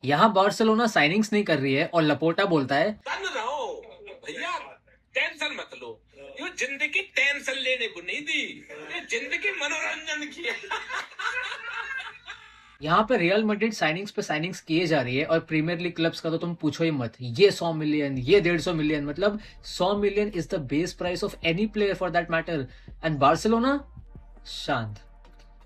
यहाँ Barcelona signings नहीं कर रही है और लपोर्टा बोलता है तन रहो भैया, टेंशन मत लो, ये जिंदगी टेंशन लेने को नहीं दी, ये जिंदगी मनोरंजन की है। यहाँ पे रियल मैड्रिड साइनिंग्स पे साइनिंग्स किए जा रही है और प्रीमियर लीग क्लब्स का तो तुम पूछो ही मत। ये 100 मिलियन, ये 150 मिलियन, मतलब 100 million is the base price of any player for that matter. And Barcelona शांत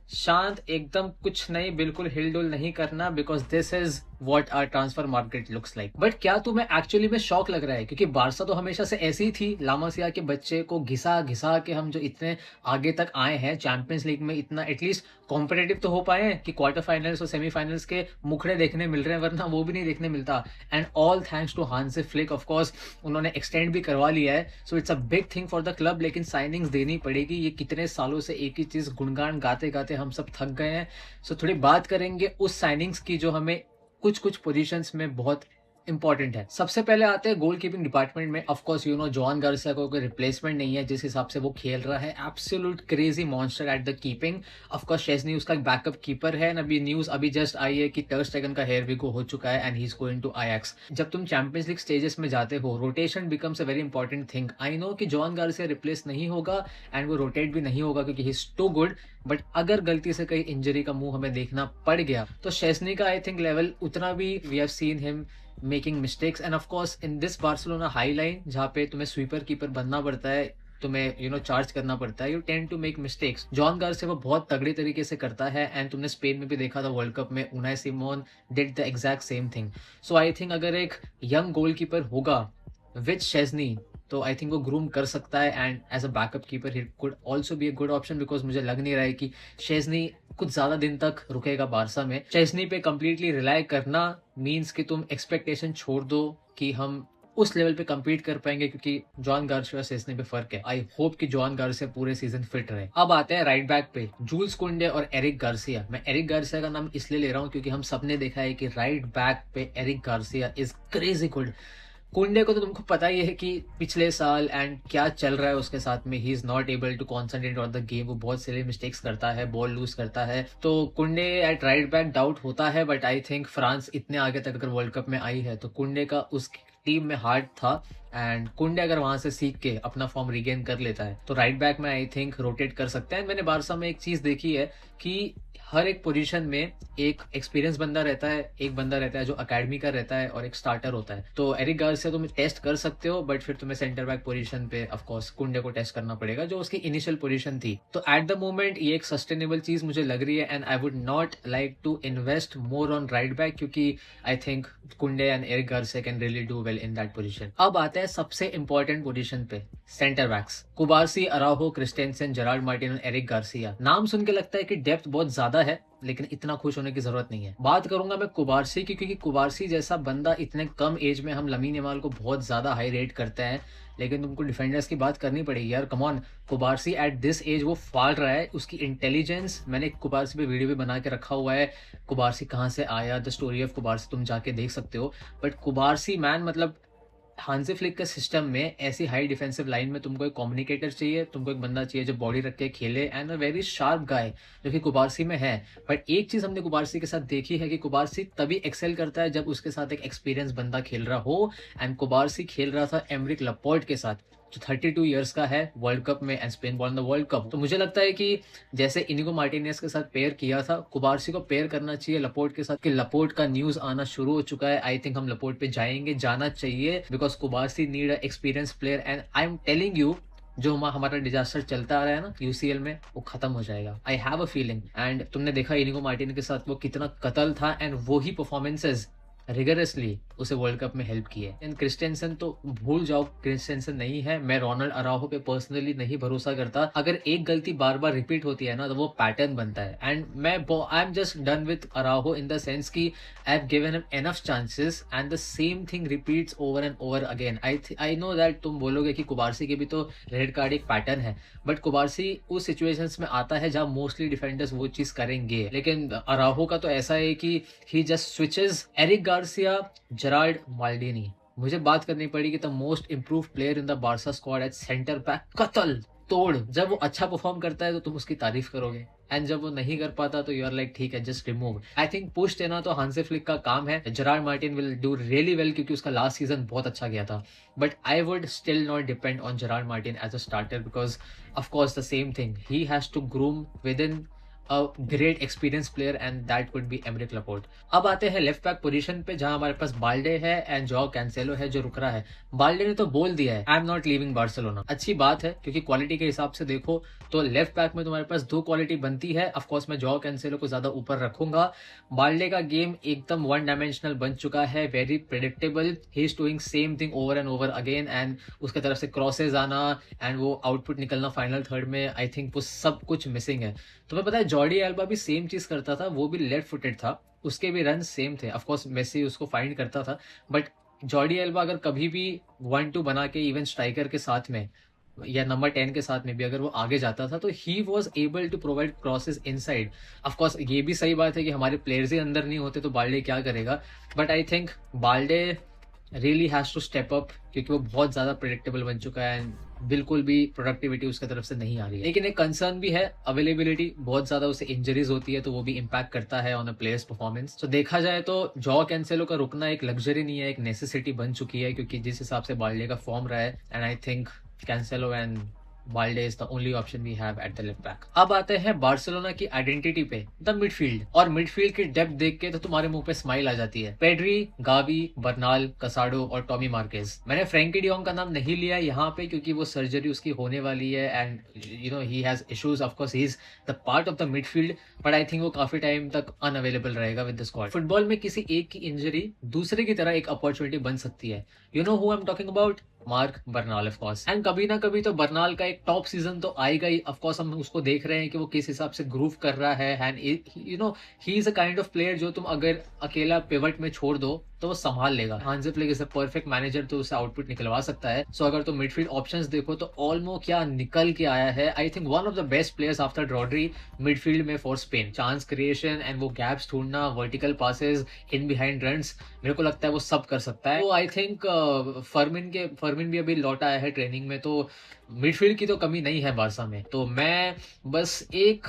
शांत एकदम, कुछ नहीं, बिल्कुल हिलडुल नहीं करना, because this is what our transfer market looks like. But क्या तुम्हें एक्चुअली में शौक लग रहा है? क्योंकि बारसा तो हमेशा से ऐसी ही थी, लामासिया के बच्चे को घिसा घिसा के हम जो इतने आगे तक आए हैं, चैंपियंस लीग में इतना एटलीस्ट कॉम्पिटेटिव तो हो पाए हैं कि क्वार्टर फाइनल्स और सेमीफाइनल्स के मुखड़े देखने मिल रहे हैं, वरना वो भी नहीं देखने मिलता। And all thanks to Hansi Flick, of course उन्होंने एक्सटेंड भी करवा लिया है, so it's a big thing for the club. लेकिन साइनिंग्स देनी पड़ेगी, ये कितने सालों से एक ही चीज गुणगान गाते गाते हम सब थक गए हैं। सो थोड़ी बात करेंगे उस साइनिंग्स की जो हमें कुछ कुछ पोजीशंस में बहुत इंपॉर्टेंट है। सबसे पहले आते हैं गोल कीपिंग डिपार्टमेंट में। Of course you know John Garcia को कोई रिप्लेसमेंट नहीं है जिस हिसाब से वो खेल रहा है, absolute crazy monster at the keeping. Of course शेज़नी उसका बैकअप कीपर है। अभी न्यूज अभी जस्ट आई है कि टर स्टेगन का हेयर विगो हो चुका है and he is going to Ajax. जब तुम चैंपियंस लीग स्टेजेस में जाते हो, rotation becomes a very important thing. I know कि जॉन गार्सिया रिप्लेस नहीं होगा एंड वो रोटेट भी नहीं होगा क्योंकि he is too good, but अगर गलती से कहीं इंजरी का मुंह हमें देखना पड़ गया तो शेज़नी का आई थिंक लेवल उतना भी, we have seen him making mistakes. And of course in this Barcelona high line, जहाँ पे तुम्हें स्वीपर कीपर बनना पड़ता है, तुम्हें चार्ज करना पड़ता है, you tend to make mistakes. Joan Garcia वो बहुत तगड़े तरीके से करता है एंड तुमने स्पेन में भी देखा था वर्ल्ड कप में, Unai Simon did the exact same thing. So I think अगर एक यंग गोलकीपर होगा विद शेज़नी तो आई थिंक वो ग्रूम कर सकता है and as a backup keeper he could also be a good option, because मुझे लग नहीं रहा है कि शेज़नी कुछ ज्यादा दिन तक रुकेगा बारसा में। शेज़नी पे कंप्लीटली रिलाई करना मींस कि तुम एक्सपेक्टेशन छोड़ दो कि हम उस लेवल पे compete कर पाएंगे, क्योंकि जॉन गार्सिया और शेज़नी पे फर्क है। आई होप कि जॉन गार्सिया पूरे सीजन फिट रहे। अब आते हैं राइट बैक पे, जूल्स कुंडे और एरिक गार्सिया। मैं एरिक गार्सिया का नाम इसलिए ले रहा हूँ क्योंकि हम सबने देखा है कि राइट बैक पे Eric Garcia is crazy good. Kounde को तो तुमको पता ही है कि पिछले साल एंड क्या चल रहा है उसके साथ में, he is not able to concentrate on the game. वो बहुत सिली मिस्टेक्स करता है, बॉल लूज करता है, तो कुंडे एट राइट बैक डाउट होता है। बट आई थिंक फ्रांस इतने आगे तक अगर वर्ल्ड कप में आई है तो कुंडे का उस टीम में हार्ट था एंड कुंडे अगर वहां से सीख के अपना फॉर्म रिगेन कर लेता है तो राइट बैक में आई थिंक रोटेट कर सकते हैं। मैंने बारसा में एक चीज देखी है कि हर एक पोजीशन में एक एक्सपीरियंस बंदा रहता है, एक बंदा रहता है जो अकेडमी का रहता है और एक स्टार्टर होता है। तो एरिक गार्सिया तुम टेस्ट कर सकते हो, बट फिर तुम्हें सेंटर बैक पोजीशन पे ऑफ कोर्स कुंडे को टेस्ट करना पड़ेगा जो उसकी इनिशियल पोजीशन थी। तो एट द मोमेंट ये एक सस्टेनेबल चीज मुझे लग रही है and I would not like to invest more on right back, क्योंकि I think Kounde and Eric Garcia can really do well in that position. अब आते हैं सबसे इंपॉर्टेंट पोजीशन पे, centre backs. Cubarsi, Araujo, Christensen, Gerard Martin और Eric Garcia. नाम सुन के लगता है कि डेप्थ बहुत ज्यादा है, लेकिन इतना खुश होने की जरूरत नहीं है। बात करूंगा मैं कुबार्सी की, क्योंकि कुबार्सी जैसा बंदा इतने कम एज में, हम लमीन यमाल को बहुत ज्यादा हाई रेट करते हैं, लेकिन तुमको डिफेंडर्स की बात करनी पड़ेगी यार। Come on, Cubarsi at this age वो फाड़ रहा है, उसकी इंटेलिजेंस, मैंने कुबार्सी पे वीडियो भी बना के रखा हुआ है, कुबार्सी कहाँ से आया, द स्टोरी ऑफ कुबार्सी, तुम जाके देख सकते हो। बट कुबार्सी मैन, मतलब हांसी फ्लिक के सिस्टम में ऐसी हाई डिफेंसिव लाइन में तुमको एक कम्युनिकेटर चाहिए, तुमको एक बंदा चाहिए जो बॉडी रख के खेले एंड अ वेरी शार्प गाय, जो कि कुबार्सी में है। बट एक चीज हमने कुबार्सी के साथ देखी है कि कुबार्सी तभी एक्सेल करता है जब उसके साथ एक एक्सपीरियंस बंदा खेल रहा हो, एंड कुबार्सी खेल रहा था एमरिक लपोर्ट के साथ जो 32 ईयर्स का है, वर्ल्ड कप में, and Spain ball the world cup. तो मुझे लगता है कि जैसे इनिगो मार्टिनेज के साथ पेयर किया था, कुबार्सी को पेयर करना चाहिए लपोर्ट के साथ, कि लपोर्ट का न्यूज आना शुरू हो चुका है। आई थिंक हम लपोर्ट पे जाएंगे, जाना चाहिए, because कुबार्सी need a experience player and I am telling you, जो हमारा डिजास्टर चलता आ रहा है ना यूसीएल में, वो खत्म हो जाएगा। I have a feeling. And तुमने देखा इनिगो मार्टिन के साथ वो कितना कतल था एंड वो ही परफॉर्मेंसेज रिगरसली उसे वर्ल्ड कप में हेल्प की है। एंड क्रिस्टेंसन तो भूल जाओ, क्रिस्टेंसन नहीं है। मैं रोनाल्ड अराहो पे पर्सनली नहीं भरोसा करता। अगर एक गलती बार बार रिपीट होती है ना तो वो पैटर्न बनता है। And I am just done with Araujo in the sense की I have given him enough chances and the same thing repeats over and over again. I know that तुम बोलोगे कि कुबार्सी के भी तो रेड कार्ड एक pattern है, but Cubarsi उस सिचुएशंस में आता है जहां मोस्टली डिफेंडर्स वो चीज करेंगे। लेकिन अराहो का तो ऐसा है कि he just switches. Eric Garcia, Gerard Maldini, मुझे बात करनी पड़ेगी the most improve player in the Barca squad at centre back, कतल तोड़, जब वो अच्छा परफॉर्म करता है तो तुम उसकी तारीफ करोगे, एंड जब वो नहीं कर पाता तो यू आर लाइक ठीक है, just remove. I think push देना तो हांसी फ्लिक का काम है। Gerard Martin will do really well क्योंकि उसका लास्ट सीजन बहुत अच्छा गया था, but I would still not depend on Gerard Martin as a starter because of course the same thing, he has to groom within a great experience player and that could be Aymeric Laporte. अब आते हैं left back position पे जहां हमारे पास Balde है and jaw Cancelo है जो रुक रहा है। बाल्डे ने तो बोल दिया है I am not leaving Barcelona. अच्छी बात है क्योंकि क्वालिटी के हिसाब से देखो तो लेफ्ट बैक में तुम्हारे पास दो क्वालिटी बनती है। ऑफ कोर्स मैं जॉ कैंसेलो को ज्यादा ऊपर रखूंगा। बाल्डे का गेम एकदम वन डायमेंशनल बन चुका है, very predictable, he is doing same thing over and over again and उसके तरफ से क्रॉसेज आना एंड वो आउटपुट निकलना फाइनल थर्ड में, आई थिंक वो सब कुछ मिसिंग है। तुम्हें पता है जॉर्डी एल्बा भी सेम चीज करता था, वो भी लेफ्ट फुटेड था, उसके भी रन सेम थे। ऑफ कोर्स मेसी उसको फाइंड करता था, बट जॉर्डी एल्बा अगर कभी भी 1-2 बना के इवन स्ट्राइकर के साथ में या नंबर 10 के साथ में भी अगर वो आगे जाता था तो he was able to provide crosses inside. Of course ये भी सही बात है कि हमारे प्लेयर्स ही अंदर नहीं होते तो बाल्डे क्या करेगा, but I think Balde really has to step up क्योंकि वो बहुत ज्यादा प्रेडिक्टेबल बन चुका है एंड बिल्कुल भी प्रोडक्टिविटी उसकी तरफ से नहीं आ रही है। लेकिन एक कंसर्न भी है, अवेलेबिलिटी बहुत ज्यादा उसे इंजरीज होती है तो वो भी इम्पैक्ट करता है ऑन अ प्लेयर्स परफॉर्मेंस। तो देखा जाए तो जॉ कैंसेलो का रुकना एक लग्जरी नहीं है, एक नेसेसिटी बन चुकी है क्योंकि जिस हिसाब से बाल्डे का फॉर्म रहा है and I think Cancelo and Balde is the only option we have at the left back. अब आते हैं बार्सिलोना की आइडेंटिटी पे, द मिडफील्ड। और मिडफील्ड की डेप्थ देख के तो तुम्हारे मुंह पे स्माइल आ जाती है। पेड्री, गावी, बर्नाल, कसाडो और टॉमी मार्केज। मैंने फ्रैंकी डियोंग का नाम नहीं लिया यहाँ पे क्योंकि वो सर्जरी उसकी होने वाली है and you know he has issues. Of course he is the part of the midfield, but I think वो काफी टाइम तक अनअवेलेबल रहेगा विद द स्क्वाड। फुटबॉल में किसी एक की इंजरी दूसरे की तरह एक अपॉर्चुनिटी बन सकती है। You know who I am talking about? Mark Bernal of course. And कभी ना कभी तो बर्नाल का एक टॉप सीजन तो आएगा ही। ऑफ कोर्स हम उसको देख रहे हैं कि वो किस हिसाब से ग्रूव कर रहा है and you know he is a kind of player जो तुम अगर अकेला पिवट में छोड़ दो तो वो संभाल लेगा। Hansi Flick is a perfect manager तो उसे आउटपुट निकलवा सकता है। सो अगर तुम मिडफील्ड ऑप्शंस देखो तो ऑलमो क्या निकल के आया है। I think one of the best players after Rodri midfield में for Spain. Chance creation and वो गैप्स ढूंढना, vertical passes, in behind runs, मेरे को लगता है वो सब कर सकता है। तो आई थिंक फर्मिन भी अभी लौट आया है ट्रेनिंग में, तो मिडफील्ड की तो कमी नहीं है बारसा में। तो मैं बस एक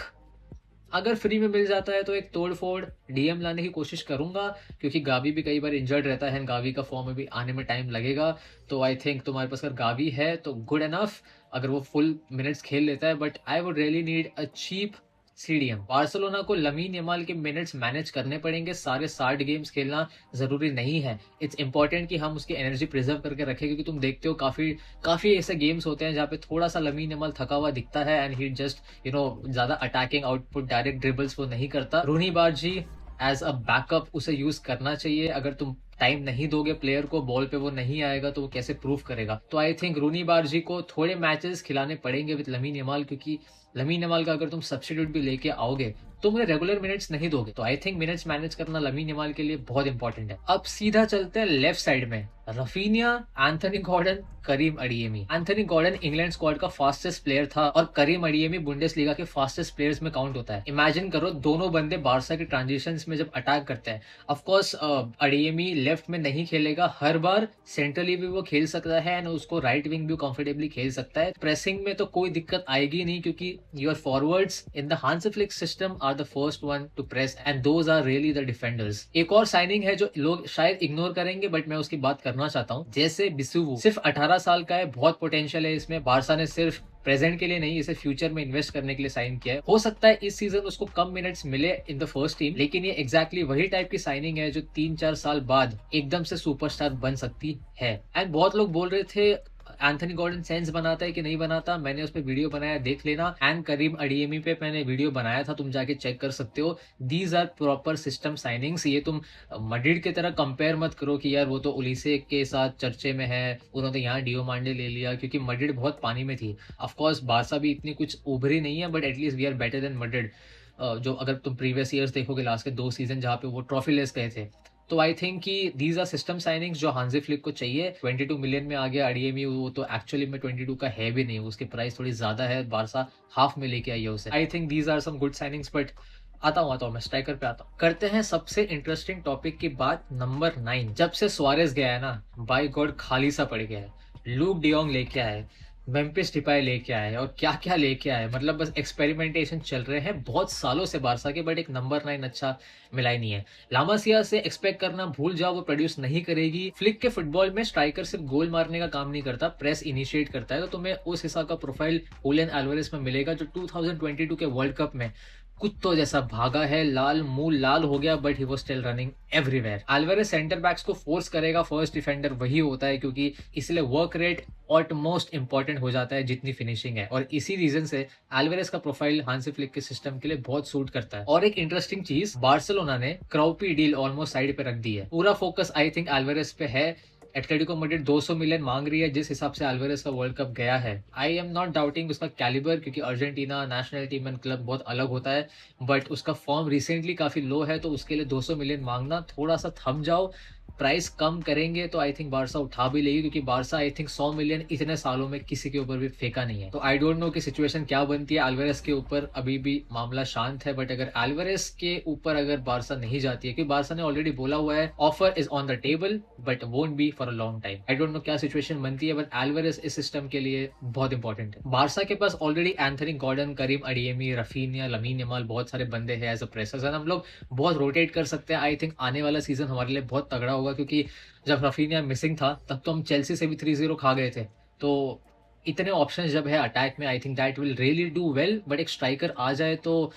अगर फ्री में मिल जाता है तो एक तोड़ फोड़ डीएम लाने की कोशिश करूंगा क्योंकि गावी भी कई बार इंजर्ड रहता है, गावी का फॉर्म में भी आने में टाइम लगेगा। तो आई थिंक तुम्हारे पास अगर गावी है तो गुड एनफ अगर वो फुल मिनट्स खेल लेता है, but I would really need a cheap CDM. Barcelona को लमीन यमाल के मिनट्स मैनेज करने पड़ेंगे, सारे 60 गेम्स खेलना जरूरी नहीं है। इट्स इंपॉर्टेंट कि हम उसकी एनर्जी प्रिजर्व करके रखें क्योंकि तुम देखते हो काफी ऐसे गेम्स होते हैं जहाँ पे थोड़ा सा लमीन यमाल थका हुआ दिखता है and he just you know ज्यादा अटैकिंग आउटपुट, डायरेक्ट ड्रिबल्स वो नहीं करता। रूनी बार्जी एज अ बैकअप उसे यूज करना चाहिए। अगर तुम टाइम नहीं दोगे प्लेयर को, बॉल पे वो नहीं आएगा तो वो कैसे प्रूव करेगा। तो आई थिंक रूनी बार्जी को थोड़े मैचेस खिलाने पड़ेंगे विद लमीन यमाल क्योंकि लमीन यमाल का अगर तुम सब्स्टिट्यूट भी लेके आओगे तो मुझे रेगुलर मिनट्स नहीं दोगे। तो आई थिंक मिनट्स मैनेज करना लमीन यमाल के लिए बहुत इंपॉर्टेंट है। अब सीधा चलते हैं लेफ्ट साइड में, रफीनिया, एंथनी गॉर्डन, करीम अडियमी। एंथनी गॉर्डन इंग्लैंड स्क्वाड का फास्टेस्ट प्लेयर था और करीम अडियमी बुंडेसलीगा के फास्टेस्ट प्लेयर्स में काउंट होता है। इमेजिन करो दोनों बंदे बारसा के ट्रांजिशंस में जब अटैक करते हैं। ऑफ कोर्स अडियमी लेफ्ट में नहीं खेलेगा, हर बार सेंट्रली भी वो खेल सकता है एंड उसको राइट विंग भी कंफर्टेबली खेल सकता है। प्रेसिंग में तो कोई दिक्कत आएगी नहीं क्योंकि your forwards in the Hansi Flick system are the first one to press and those are really the defenders. एक और साइनिंग है जो लोग शायद इग्नोर करेंगे बट मैं उसकी बात करना चाहता हूँ, जैसे बिसुवू। सिर्फ 18 साल का है, बहुत पोटेंशियल है इसमें। बारसा ने सिर्फ प्रेजेंट के लिए नहीं, इसे फ्यूचर में इन्वेस्ट करने के लिए साइन किया है। हो सकता है इस सीजन उसको कम मिनट्स मिले इन द फर्स्ट टीम, लेकिन ये एग्जैक्टली वही टाइप की साइनिंग है जो 3-4 साल बाद एकदम से सुपरस्टार बन सकती है। एंड बहुत लोग बोल रहे थे एंथनी गॉर्डन सेंस बनाता है कि नहीं बनाता, मैंने उस पर वीडियो बनाया, देख लेना। एंड करीम अडियमी पे मैंने वीडियो बनाया था, तुम जाके चेक कर सकते हो। These are proper system signings. ये तुम मैड्रिड की तरह कंपेयर मत करो कि यार वो तो उलिसे के साथ चर्चे में है, उन्होंने यहाँ डियोमांडे ले लिया, क्योंकि मैड्रिड बहुत पानी में थी। ऑफकोर्स बारसा भी इतनी कुछ उभरी नहीं है, but at least we are better than Madrid. जो अगर तुम प्रीवियस ईयर्स देखोगे, लास्ट के 2 सीजन जहाँ पे वो ट्रॉफी लेस गए थे, तो आई थिंक कि दीज आर सिस्टम साइनिंग्स जो हांसी फ्लिक को चाहिए। 22 मिलियन में आ गया अडियमी, वो तो एक्चुअली में 22 का है भी नहीं, उसकी प्राइस थोड़ी ज्यादा है, बारसा हाफ में लेके आई है उसे। I think these are some good signings. But आता हूँ मैं स्ट्राइकर पे आता हूँ। करते हैं सबसे इंटरेस्टिंग टॉपिक की बात, नंबर 9। जब से सुआरेज गया है ना, बाय गॉड खाली सा पड़ गया है। लूक डियोंग लेके आए, मेम्फिस डिपाई लेके आए और क्या क्या लेके आए, मतलब बस एक्सपेरिमेंटेशन चल रहे हैं बहुत सालों से बारसा के, बट एक नंबर 9 अच्छा मिला ही नहीं है। लामासिया से एक्सपेक्ट करना भूल जाओ, वो प्रोड्यूस नहीं करेगी। फ्लिक के फुटबॉल में स्ट्राइकर सिर्फ गोल मारने का काम नहीं करता, प्रेस इनिशिएट करता है, तो तुम्हें उस हिसाब का प्रोफाइल हुलियन एल्वारेस में मिलेगा जो 2022 के वर्ल्ड कप में कुत्तों जैसा भागा है, लाल मुंह लाल हो गया, but he was still running everywhere. Alvarez centre backs को फोर्स करेगा, फर्स्ट डिफेंडर वही होता है, क्योंकि इसलिए वर्क रेट ऑटमोस्ट इंपॉर्टेंट हो जाता है जितनी फिनिशिंग है, और इसी रीजन से एल्वारेस का प्रोफाइल हांसी फ्लिक के सिस्टम के लिए बहुत सूट करता है। और एक इंटरेस्टिंग चीज, बार्सिलोना ने क्राउपी डील ऑलमोस्ट साइड पे रख दी है, पूरा फोकस आई थिंक एल्वारेस पे है। एटलेटिको मैड्रिड 200 मिलियन मांग रही है, जिस हिसाब से एल्वारेस का वर्ल्ड कप गया है। आई एम नॉट डाउटिंग उसका कैलिबर, क्योंकि Argentina national team and club बहुत अलग होता है, बट उसका फॉर्म रिसेंटली काफी लो है, तो उसके लिए 200 मिलियन मांगना, थोड़ा सा थम जाओ। प्राइस कम करेंगे तो आई थिंक बारसा उठा भी लेगी, क्योंकि बारसा आई थिंक 100 मिलियन इतने सालों में किसी के ऊपर भी फेंका नहीं है। तो आई डोंट नो कि सिचुएशन क्या बनती है। एल्वारेस के ऊपर अभी भी मामला शांत है, बट अगर एल्वारेस के ऊपर अगर बारसा नहीं जाती है, क्योंकि बारसा ने ऑलरेडी बोला हुआ है offer is on the table but won't be for a long time. I don't know क्या सिचुएशन बनती है, बट एल्वारेस इस सिस्टम के लिए बहुत इंपॉर्टेंट है। बारसा के पास ऑलरेडी एंथनी गॉर्डन, करीम अडियमी, रफीनिया, लमीन यमाल, बहुत सारे बंदे हैं एज अ प्रेसर्स, हम लोग बहुत रोटेट कर सकते हैं। आई थिंक आने वाला सीजन हमारे लिए बहुत तगड़ा होगा, क्योंकि जब रफीनिया मिसिंग था तब तो हम चेल्सी से भी 3-0 खा गए थे। तो इतने ऑप्शंस जब है अटैक में, I think that will really do well, but एक स्ट्राइकर आ जाए तो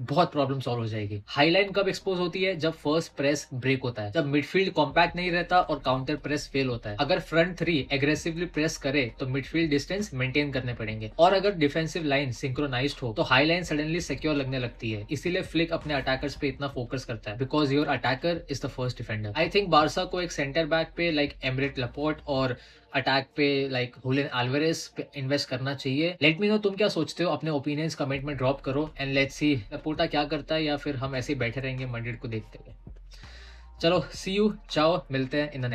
बहुत प्रॉब्लम सॉल्व हो जाएगी। हाईलाइन कब एक्सपोज होती है? जब फर्स्ट प्रेस ब्रेक होता है, जब मिडफील्ड कॉम्पैक्ट नहीं रहता और काउंटर प्रेस फेल होता है। अगर फ्रंट थ्री एग्रेसिवली प्रेस करे तो मिडफील्ड डिस्टेंस मेंटेन करने पड़ेंगे, और अगर डिफेंसिव लाइन सिंक्रोनाइज्ड हो तो हाई लाइन सडनली सिक्योर लगने लगती है। इसीलिए फ्लिक अपने अटैकर्स पे इतना फोकस करता है, because your attacker is the first defender. I think Barça को एक सेंटर बैक पे लाइक एमरेट लपोर्ट और अटैक पे लाइक हुलियन एल्वारेस पे इन्वेस्ट करना चाहिए। लेट मी नो तुम क्या सोचते हो, अपने ओपिनियंस कमेंट में ड्रॉप करो, एंड लेट्स सी लपोर्टा क्या करता है, या फिर हम ऐसे ही बैठे रहेंगे मैड्रिड को देखते हुए। चलो सी यू, चाओ, मिलते हैं इन द नेक्स्ट।